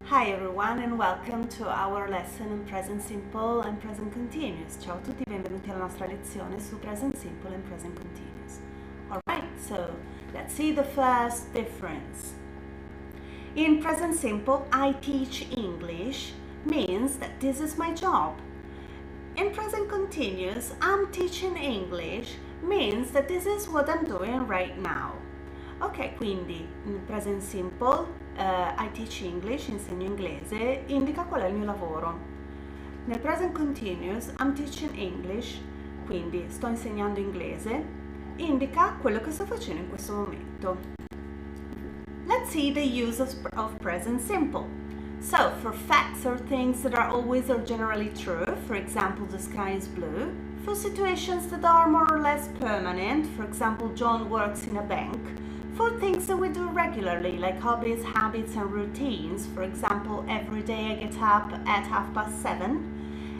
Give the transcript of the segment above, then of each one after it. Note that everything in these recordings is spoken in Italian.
Hi everyone and welcome to our lesson on present simple and present continuous. Ciao a tutti, benvenuti alla nostra lezione su present simple and present continuous. Alright, so let's see the first difference. In present simple, I teach English means that this is my job. In present continuous, I'm teaching English means that this is what I'm doing right now. Ok, quindi in present simple, I teach English, insegno inglese, indica qual è il mio lavoro. Nel present continuous, I'm teaching English, quindi sto insegnando inglese, indica quello che sto facendo in questo momento. Let's see the use of present simple. So, for facts or things that are always or generally true, for example, the sky is blue. For situations that are more or less permanent, for example, John works in a bank. For things that we do regularly, like hobbies, habits and routines, for example, every day I get up at 7:30,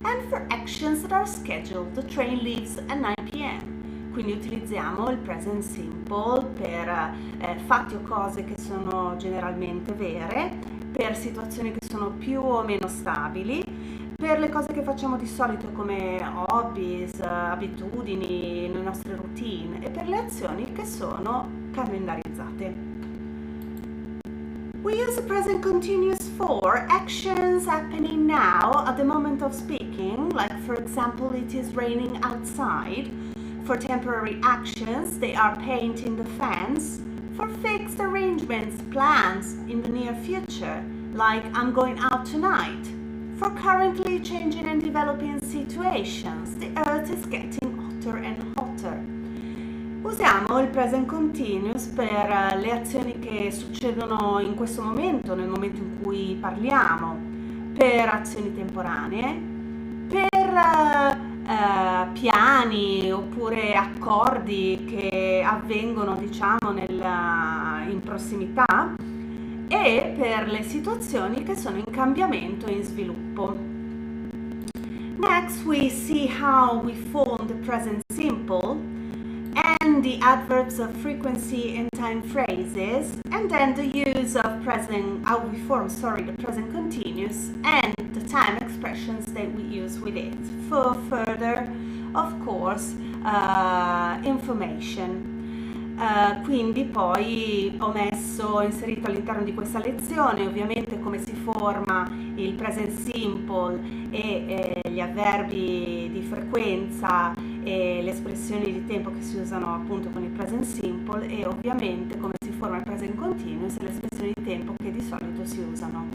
and for actions that are scheduled, the train leaves at 9 p.m. Quindi utilizziamo il present simple per fatti o cose che sono generalmente vere, per situazioni che sono più o meno stabili, per le cose che facciamo di solito come hobbies, abitudini, le nostre routine e per le azioni che sono calendarizzate. We use the present continuous for actions happening now at the moment of speaking, like for example it is raining outside. For temporary actions, they are painting the fence. For fixed arrangements, plans in the near future, like I'm going out tonight. For currently changing and developing situations, the earth is getting hotter and hotter. Usiamo il present continuous per le azioni che succedono in questo momento, nel momento in cui parliamo, per azioni temporanee, per piani oppure accordi che avvengono, diciamo, in prossimità e per le situazioni che sono in cambiamento e in sviluppo. Next, we see how we form the present simple and the adverbs of frequency and time phrases, and then the use of how we form the present continuous and the time expressions that we use with it for further, of course, information. Quindi poi ho inserito all'interno di questa lezione ovviamente come si forma il present simple e gli avverbi di frequenza e le espressioni di tempo che si usano appunto con il present simple e ovviamente come si forma il present continuous e le espressioni di tempo che di solito si usano